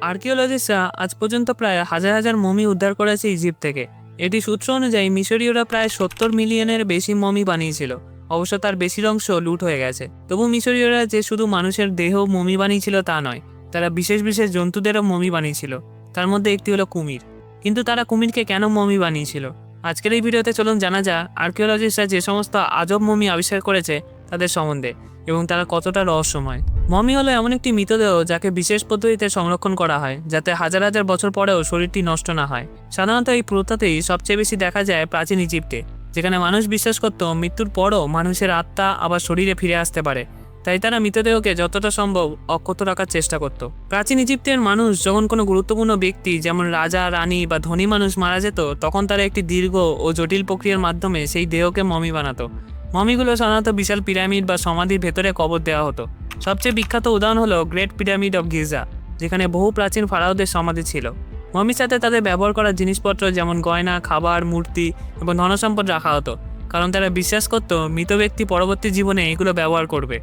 আর্কিওলজিস্টরা আজ পর্যন্ত প্রায় হাজার হাজার মমি উদ্ধার করেছে ইজিপ্ট থেকে। এটি সূত্র অনুযায়ী মিশরীয়রা প্রায় 70 মিলিয়নের বেশি মমি বানিয়েছিল। অবশ্য তার বেশির অংশ লুট হয়ে গেছে। তবু মিশরীয়রা যে শুধু মানুষের দেহ মমি বানিয়েছিল তা নয়, তারা বিশেষ বিশেষ জন্তুদেরও মমি বানিয়েছিল। তার মধ্যে একটি হলো কুমির। কিন্তু তারা কুমিরকে কেন মমি বানিয়েছিল, আজকের এই ভিডিওতে চলুন জানা যাক আর্কিওলজিস্টরা যে সমস্ত আজব মমি আবিষ্কার করেছে তাদের সম্বন্ধে এবং তারা কতটা রহস্যময়। মমি হলো এমন একটি মৃতদেহ যাকে বিশেষ পদ্ধতিতে সংরক্ষণ করা হয় যাতে হাজার হাজার বছর পরেও শরীরটি নষ্ট না হয়। সাধারণত এই প্রথাতেই সবচেয়ে বেশি দেখা যায় প্রাচীন ইজিপ্টে, যেখানে মানুষ বিশ্বাস করত মৃত্যুর পরও মানুষের আত্মা আবার শরীরে ফিরে আসতে পারে। তাই তারা মৃতদেহকে যতটা সম্ভব অক্ষত রাখার চেষ্টা করত। প্রাচীন ইজিপ্টের মানুষ যখন কোনো গুরুত্বপূর্ণ ব্যক্তি যেমন রাজা, রানী বা ধনী মানুষ মারা যেত, তখন তারা একটি দীর্ঘ ও জটিল প্রক্রিয়ার মাধ্যমে সেই দেহকে মমি বানাতো। মমিগুলো সাধারণত বিশাল পিরামিড বা সমাধির ভেতরে কবর দেওয়া হতো। সবচেয়ে বিখ্যাত উদাহরণ হলো গ্রেট পিরামিড অফ গিজা, যেখানে বহু প্রাচীন ফারাওদের সমাধি ছিল। মমির সাথে তাদের ব্যবহার করা জিনিসপত্র যেমন গয়না, খাবার, মূর্তি এবং ধনসম্পদ রাখা হতো, কারণ তারা বিশ্বাস করত মৃত ব্যক্তি পরবর্তী জীবনে এগুলো ব্যবহার করবে।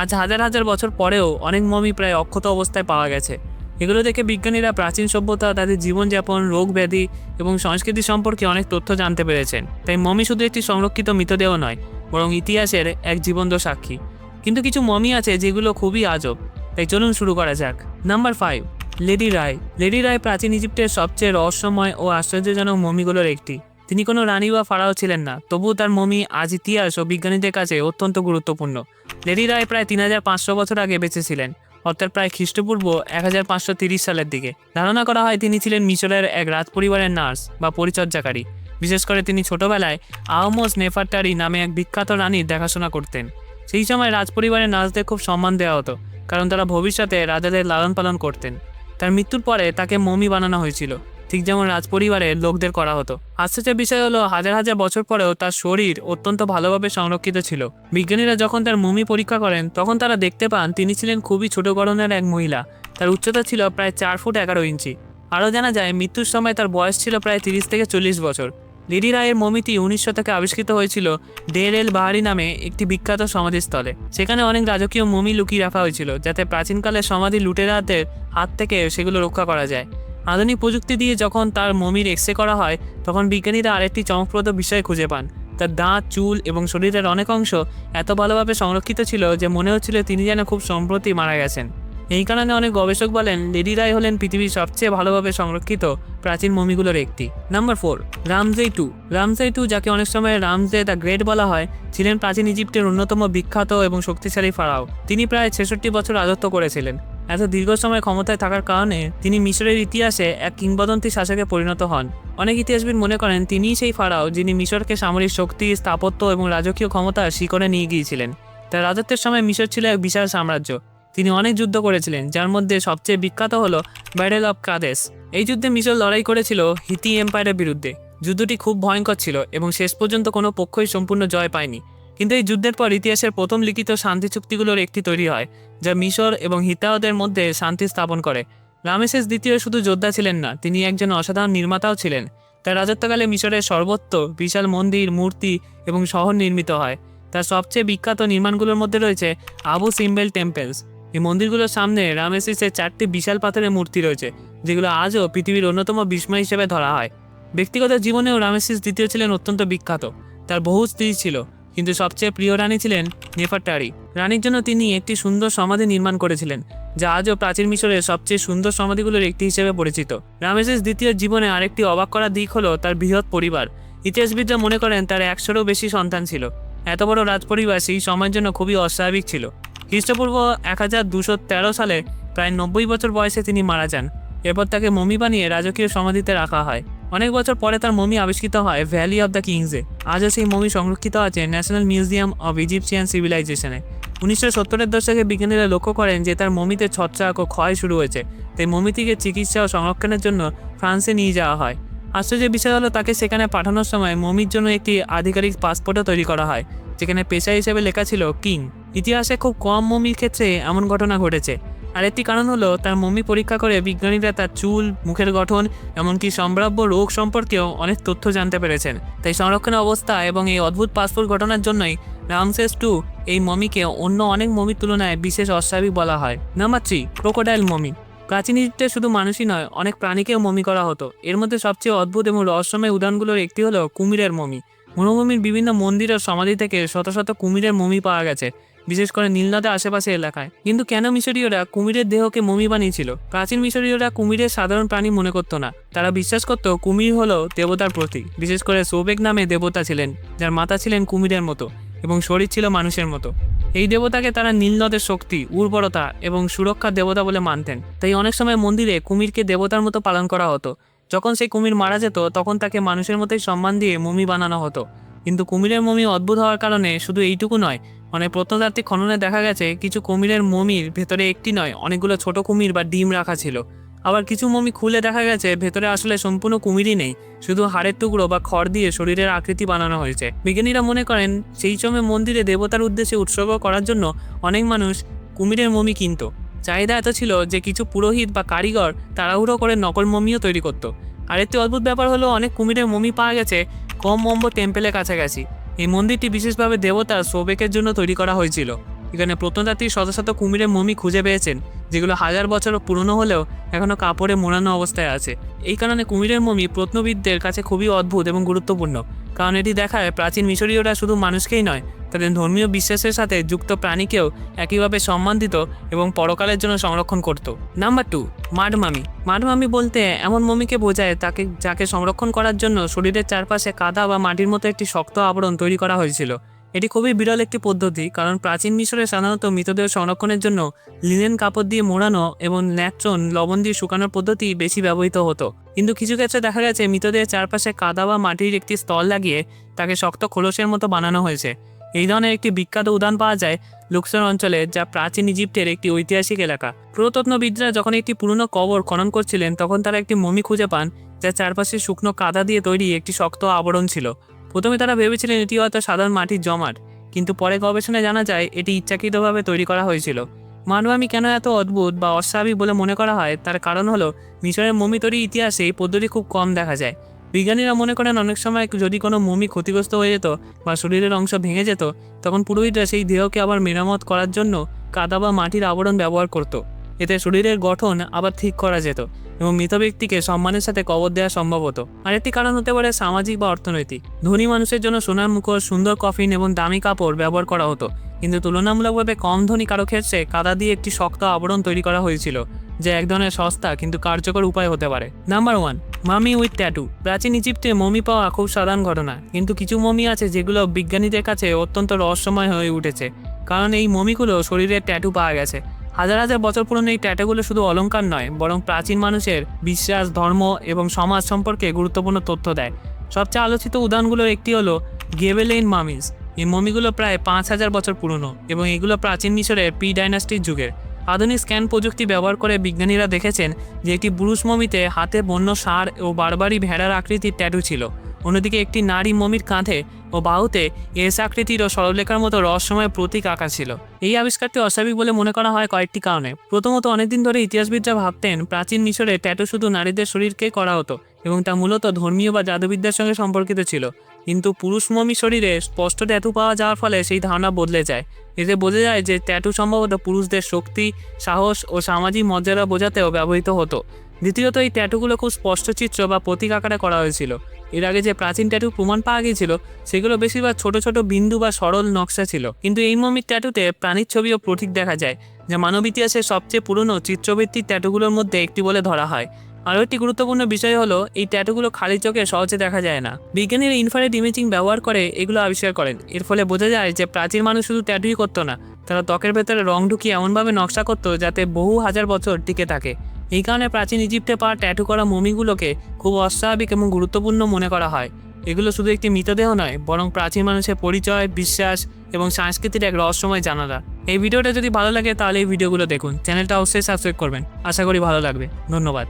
আজ হাজার হাজার বছর পরেও অনেক মমি প্রায় অক্ষত অবস্থায় পাওয়া গেছে। এগুলো থেকে বিজ্ঞানীরা প্রাচীন সভ্যতা, তাদের জীবনযাপন, রোগ ব্যাধি এবং সংস্কৃতি সম্পর্কে অনেক তথ্য জানতে পেরেছেন। তাই মমি শুধু একটি সংরক্ষিত মৃতদেহ নয়, বরং ইতিহাসের এক জীবন্ত সাক্ষী। কিন্তু কিছু মমি আছে যেগুলো খুবই আজব, তাই চলুন শুরু করা যাক। নাম্বার 5, লেডি রায়। লেডি রায় প্রাচীন ইজিপ্টের সবচেয়ে রহস্যময় ও আশ্চর্যজনক মমিগুলোর একটি। তিনি কোনো রানী বা ফারাও ছিলেন না, তবুও তার মমি আজ ইতিহাস ও বিজ্ঞানীদের কাছে অত্যন্ত গুরুত্বপূর্ণ। লেডি রায় প্রায় 3500 বছর আগে বেঁচেছিলেন, অর্থাৎ প্রায় খ্রিস্টপূর্ব 1530 সালের দিকে। ধারণা করা হয় তিনি ছিলেন মিশরের এক রাজপরিবারের নার্স বা পরিচর্যাকারী। বিশেষ করে তিনি ছোটবেলায় আহমস নেফারটারি নামে এক বিখ্যাত রানীর দেখাশোনা করতেন। সেই সময় রাজপরিবারের নার্সদের খুব সম্মান দেওয়া হতো, কারণ তারা ভবিষ্যতে রাজাদের লালন পালন করতেন। তার মৃত্যুর পরে তাকে মমি বানানো হয়েছিল, ঠিক যেমন রাজপরিবারের লোকদের করা হতো। আশ্চর্যের বিষয় হলো হাজার হাজার বছর পরেও তার শরীর অত্যন্ত ভালোভাবে সংরক্ষিত ছিল। বিজ্ঞানীরা যখন তার মমি পরীক্ষা করেন তখন তারা দেখতে পান তিনি ছিলেন খুবই ছোট গড়নের এক মহিলা। তার উচ্চতা ছিল প্রায় 4 ফুট 11 ইঞ্চি। আরও জানা যায় মৃত্যুর সময় তার বয়স ছিল প্রায় 30 থেকে 40 বছর। লেডি রায়ের মমিটি 1900 থেকে আবিষ্কৃত হয়েছিল ডের এল বাহারি নামে একটি বিখ্যাত সমাধিস্থলে। সেখানে অনেক রাজকীয় মমি লুকিয়ে রাখা হয়েছিল, যাতে প্রাচীনকালে সমাধি লুটেরাদের হাত থেকে সেগুলো রক্ষা করা যায়। আধুনিক প্রযুক্তি দিয়ে যখন তার মমির এক্সরে করা হয়, তখন বিজ্ঞানীরা আরেকটি চমকপ্রদ বিষয় খুঁজে পান। তার দাঁত, চুল এবং শরীরের অনেক অংশ এত ভালোভাবে সংরক্ষিত ছিল যে মনে হচ্ছিল তিনি যেন খুব সম্প্রতি মারা গেছেন। এই কারণে অনেক গবেষক বলেন লেডি রায় হলেন পৃথিবীর সবচেয়ে ভালোভাবে সংরক্ষিত প্রাচীন মমিগুলোর একটি। Number 4, রামজে II। রামজে II, যাকে অনেক সময় রামজে দ্য গ্রেট বলা হয়, ছিলেন প্রাচীন ইজিপ্টের অন্যতম বিখ্যাত এবং শক্তিশালী ফারাও। তিনি প্রায় 66 বছর রাজত্ব করেছিলেন। এত দীর্ঘ সময় ক্ষমতায় থাকার কারণে তিনি মিশরের ইতিহাসে এক কিংবদন্তি শাসকে পরিণত হন। অনেক ইতিহাসবিদ মনে করেন তিনিই সেই ফারাও যিনি মিশরকে সামরিক শক্তি, স্থাপত্য এবং রাজকীয় ক্ষমতার শিখরে নিয়ে গিয়েছিলেন। তার রাজত্বের সময় মিশর ছিল এক বিশাল সাম্রাজ্য। তিনি অনেক যুদ্ধ করেছিলেন, যার মধ্যে সবচেয়ে বিখ্যাত হলো ব্যাটেল অফ কাদেশ। এই যুদ্ধে মিশর লড়াই করেছিল হিতি এম্পায়ারের বিরুদ্ধে। যুদ্ধটি খুব ভয়ঙ্কর ছিল এবং শেষ পর্যন্ত কোনো পক্ষই সম্পূর্ণ জয় পায়নি। কিন্তু এই যুদ্ধের পর ইতিহাসের প্রথম লিখিত শান্তি চুক্তিগুলোর একটি তৈরি হয়, যা মিশর এবং হিতাওদের মধ্যে শান্তি স্থাপন করে। রামেসেস দ্বিতীয় শুধু যোদ্ধা ছিলেন না, তিনি একজন অসাধারণ নির্মাতাও ছিলেন। তার রাজত্বকালে মিশরের সর্বত্র বিশাল মন্দির, মূর্তি এবং শহর নির্মিত হয়। তার সবচেয়ে বিখ্যাত নির্মাণগুলোর মধ্যে রয়েছে আবু সিম্বেল টেম্পেলস। এই মন্দিরগুলোর সামনে রামেসিসের 4টি বিশাল পাথরের মূর্তি রয়েছে, যেগুলো আজও পৃথিবীর অন্যতম বিস্ময় হিসেবে ধরা হয়। ব্যক্তিগত জীবনেও রামেসিস দ্বিতীয় ছিলেন অত্যন্ত বিখ্যাত। তার বহু স্ত্রী ছিল, কিন্তু সবচেয়ে প্রিয় রানী ছিলেন নেফারটারি। রানীর জন্য তিনি একটি সুন্দর সমাধি নির্মাণ করেছিলেন, যা আজও প্রাচীন মিশরের সবচেয়ে সুন্দর সমাধিগুলোর একটি হিসেবে পরিচিত। রামেসিস দ্বিতীয় জীবনে আরেকটি অবাক করা দিক হলো তার বৃহৎ পরিবার। ইতিহাসবিদরা মনে করেন তার 100-এরও বেশি সন্তান ছিল। এত বড় রাজপরিবার সেই সময়ের জন্য খুবই অস্বাভাবিক ছিল। খ্রিস্টপূর্ব 1213 সালে প্রায় 90 বছর বয়সে তিনি মারা যান। এরপর তাকে মমি বানিয়ে রাজকীয় সমাধিতে রাখা হয়। অনেক বছর পরে তার মমি আবিষ্কৃত হয় ভ্যালি অফ দ্য কিংসে। আজও সেই মমি সংরক্ষিত আছে ন্যাশনাল মিউজিয়াম অব ইজিপশিয়ান সিভিলাইজেশনে। 1970-এর দশকে বিজ্ঞানীরা লক্ষ্য করেন যে তার মমিতে ছত্রাক ও ক্ষয় শুরু হয়েছে। তাই মমিটিকে চিকিৎসা ও সংরক্ষণের জন্য ফ্রান্সে নিয়ে যাওয়া হয়। আশ্চর্যের বিষয় হলো তাকে সেখানে পাঠানোর সময় মমির জন্য একটি আধিকারিক পাসপোর্টও তৈরি করা হয়, যেখানে পেশা হিসেবে লেখা ছিল কিং। ইতিহাসে খুব কম মমির ক্ষেত্রে এমন ঘটনা ঘটেছে। আরেকটি কারণ হলো তার মমি পরীক্ষা করে বিজ্ঞানীরা তার চুল, মুখের গঠন, এমনকি সম্ভাব্য রোগ সম্পর্কেও অনেক তথ্য জানতে পেরেছেন। তাই সংরক্ষণের অবস্থা এবং এই অদ্ভুত পাসপোর্ট ঘটনার জন্যই রামসেস II এই মমিকে অন্য অনেক মমির তুলনায় বিশেষ অস্বাভাবিক বলা হয়। Number 3, crocodile mummy. প্রাচীন ইজিপ্টে শুধু মানুষই নয়, অনেক প্রাণীকেও মমি করা হতো। এর মধ্যে সবচেয়ে অদ্ভুত এবং রহস্যময় উদাহরণগুলোর একটি হলো কুমিরের মমি। মরুভূমির বিভিন্ন মন্দির ও সমাধি থেকে শত শত কুমিরের মমি পাওয়া গেছে, বিশেষ করে নীলনদের আশেপাশে এলাকায়। কিন্তু কেন মিশরীয়রা কুমিরের দেহকে মমি বানিয়েছিল? প্রাচীন মিশরীয়রা কুমিরের সাধারণ প্রাণী মনে করতো না। তারা বিশ্বাস করত কুমির হলো দেবতার প্রতীক। বিশেষ করে সোবেক নামে দেবতা ছিলেন, যার মাথা ছিলেন কুমিরের মতো এবং শরীর ছিল মানুষের মতো। এই দেবতাকে তারা নীলনদের শক্তি, উর্বরতা এবং সুরক্ষার দেবতা বলে মানতেন। তাই অনেক সময় মন্দিরে কুমিরকে দেবতার মতো পালন করা হতো। যখন সেই কুমির মারা যেত, তখন তাকে মানুষের মতোই সম্মান দিয়ে মমি বানানো হতো। কিন্তু কুমিরের মমি অদ্ভুত হওয়ার কারণে শুধু এইটুকু নয়, অনেক প্রত্নতাত্ত্বিক খননে দেখা গেছে কিছু কুমিরের মমির ভেতরে একটি নয়, অনেকগুলো ছোট কুমির বা ডিম রাখা ছিল। আবার কিছু মমি খুলে দেখা গেছে ভেতরে আসলে সম্পূর্ণ কুমিরই নেই, শুধু হাড়ের টুকরো বা খড় দিয়ে শরীরের আকৃতি বানানো হয়েছে। বিজ্ঞানীরা মনে করেন সেই সময় মন্দিরে দেবতার উদ্দেশ্যে উৎসর্গ করার জন্য অনেক মানুষ কুমিরের মমি কিনত। চাহিদা এত ছিল যে কিছু পুরোহিত বা কারিগর তাড়াহুড়ো করে নকল মমিও তৈরি করত। আরেকটি অদ্ভুত ব্যাপার হলো, অনেক কুমিরের মমি পাওয়া গেছে কমম্বো টেম্পেলের কাছাকাছি। এই মন্দিরটি বিশেষভাবে দেবতা সোবেকের জন্য তৈরি করা হয়েছিল। এখানে প্রত্নতাত্ত্বিক শত শত কুমিরের মমি খুঁজে পেয়েছেন, যেগুলো হাজার বছর পুরনো হলেও এখনও কাপড়ে মোড়ানো অবস্থায় আছে। এই কারণে কুমিরের মমি প্রত্নবিদদের কাছে খুবই অদ্ভুত এবং গুরুত্বপূর্ণ, কারণ এটি দেখায় প্রাচীন মিশরীয়রা শুধু মানুষকেই নয়, তাদের ধর্মীয় বিশ্বাসের সাথে যুক্ত প্রাণীকেও একইভাবে সম্মান দিত এবং পরকালের জন্য সংরক্ষণ করত। নাম্বার 2, মাড মামি। মাড মামি বলতে এমন মমিকে বোঝায় যাকে সংরক্ষণ করার জন্য শরীরের চারপাশে কাদা বা মাটির মতো একটি শক্ত আবরণ তৈরি করা হয়েছিল। এটি খুবই বিরল একটি পদ্ধতি, কারণ প্রাচীন মিশরে সাধারণত মৃতদেহ সংরক্ষণের জন্য লিনেন কাপড় দিয়ে মোড়ানো এবং ন্যাট্রন লবণ দিয়ে শুকানোর পদ্ধতি বেশি ব্যবহৃত হতো। কিন্তু কিছু ক্ষেত্রে দেখা গেছে মৃতদেহের চারপাশে কাদা বা মাটির একটি স্তর লাগিয়ে তাকে শক্ত খোলসের মতো বানানো হয়েছে। এই ধরনের একটি বিখ্যাত উদাহরণ পাওয়া যায় লুক্সর অঞ্চলে, যা প্রাচীন ইজিপ্টের একটি ঐতিহাসিক এলাকা। পুরাতত্ত্ববিদরা যখন একটি পুরনো কবর খনন করছিলেন, তখন তারা একটি মমি খুঁজে পান যার চারপাশে শুকনো কাদা দিয়ে তৈরি একটি শক্ত আবরণ ছিল। প্রথমে তারা ভেবেছিলেন এটি হয়তো সাধারণ মাটির জমাট, কিন্তু পরে গবেষণায় জানা যায় এটি ইচ্ছাকৃতভাবে তৈরি করা হয়েছিল। মানবামি কেন এত অদ্ভুত বা অস্বাভাবিক বলে মনে করা হয়, তার কারণ হলো মিশরের মমি তৈরির ইতিহাসে এই পদ্ধতি খুব কম দেখা যায়। বিজ্ঞানীরা মনে করেন অনেক সময় যদি কোনো মমি ক্ষতিগ্রস্ত হয়ে যেত বা শরীরের অংশ ভেঙে যেত, তখন পুরোহিতরা সেই দেহকে আবার মেরামত করার জন্য কাদা বা মাটির আবরণ ব্যবহার করত। এতে শরীরের গঠন আবার ঠিক করা যেত এবং মৃত ব্যক্তিকে সম্মানের সাথে কবর দেওয়া সম্ভব হতো। আরেকটি কারণ হতে পারে সামাজিক বা অর্থনৈতিক। ধনী মানুষের জন্য সোনার মুখোশ, সুন্দর কফিন এবং দামি কাপড় ব্যবহার করা হতো, কিন্তু তুলনামূলকভাবে কম ধনী কারো ক্ষেত্রে কাদা দিয়ে একটি শক্ত আবরণ তৈরি করা হয়েছিল, যা এক ধরনের সস্তা কিন্তু কার্যকর উপায় হতে পারে। নাম্বার 1, মামি উইথ ট্যাটু। প্রাচীন ইজিপ্টে মমি পাওয়া খুব সাধারণ ঘটনা, কিন্তু কিছু মমি আছে যেগুলো বিজ্ঞানীদের কাছে অত্যন্ত রহস্যময় হয়ে উঠেছে, কারণ এই মমিগুলো শরীরের ট্যাটু পাওয়া গেছে। হাজার হাজার বছর পুরনো এই ট্যাটুগুলো শুধু অলংকার নয়, বরং প্রাচীন মানুষের বিশ্বাস, ধর্ম এবং সমাজ সম্পর্কে গুরুত্বপূর্ণ তথ্য দেয়। সবচেয়ে আলোচিত উদাহরণগুলোর একটি হলো গেবেলেইন মামিজ। এই মমিগুলো প্রায় 5000 বছর পুরনো এবং এগুলো প্রাচীন মিশরের পি ডাইনাস্টির যুগের। আধুনিক স্ক্যান প্রযুক্তি ব্যবহার করে বিজ্ঞানীরা দেখেছেন যে একটি পুরুষ মমিতে হাতে বন্য ষাঁড় ও বারবারি ভেড়ার আকৃতির ট্যাটু ছিল। অন্যদিকে একটি নারী মমির কাঁধে ও বাহুতে এস আকৃতির ও সরলরেখার মতো রহস্যময় প্রতীক আঁকা ছিল। এই আবিষ্কারটি অস্বাভাবিক বলে মনে করা হয় কয়েকটি কারণে। প্রথমত, অনেকদিন ধরে ইতিহাসবিদরা ভাবতেন প্রাচীন মিশরে ট্যাটু শুধু নারীদের শরীরকে করা হতো এবং তা মূলত ধর্মীয় বা জাদুবিদ্যার সঙ্গে সম্পর্কিত ছিল। কিন্তু পুরুষ মমি শরীরে স্পষ্ট ট্যাটু পাওয়া যাওয়ার ফলে সেই ধারণা বদলে যায়। এতে বোঝা যায় যে ট্যাটু সম্ভবত পুরুষদের শক্তি, সাহস ও সামাজিক মর্যাদা বোঝাতেও ব্যবহৃত হতো। দ্বিতীয়ত, এই ট্যাটুগুলো খুব স্পষ্ট চিত্র বা প্রতীক আকারে করা হয়েছিল। এর আগে যে প্রাচীন ট্যাটু প্রমাণ পাওয়া গিয়েছিল সেগুলো বেশিরভাগ ছোট ছোট বিন্দু বা সরল নকশা ছিল, কিন্তু এই মমির ট্যাটুতে প্রাণীর ছবি ও প্রতীক দেখা যায়, যা মানব ইতিহাসের সবচেয়ে পুরনো চিত্রভিত্তিক ট্যাটুগুলোর মধ্যে একটি বলে ধরা হয়। আরও একটি গুরুত্বপূর্ণ বিষয় হলো এই ট্যাটুগুলো খালি চোখে সহজে দেখা যায় না। বিজ্ঞানীরা ইনফ্রারেড ইমেজিং ব্যবহার করে এগুলো আবিষ্কার করেন। এর ফলে বোঝা যায় যে প্রাচীন মানুষ শুধু ট্যাটুই করতো না, তারা ত্বকের ভেতরে রং ঢুকিয়ে এমনভাবে নকশা করতো যাতে বহু হাজার বছর টিকে থাকে। এই কারণে প্রাচীন ইজিপ্টে পাওয়া ট্যাটু করা মমিগুলোকে খুব অস্বাভাবিক এবং গুরুত্বপূর্ণ মনে করা হয়। এগুলো শুধু একটি মৃতদেহ নয়, বরং প্রাচীন মানুষের পরিচয়, বিশ্বাস এবং সংস্কৃতির এক রহস্যময় জানালা। এই ভিডিওটা যদি ভালো লাগে তাহলে এই ভিডিওগুলো দেখুন। চ্যানেলটা অবশ্যই সাবস্ক্রাইব করবেন। আশা করি ভালো লাগবে। ধন্যবাদ।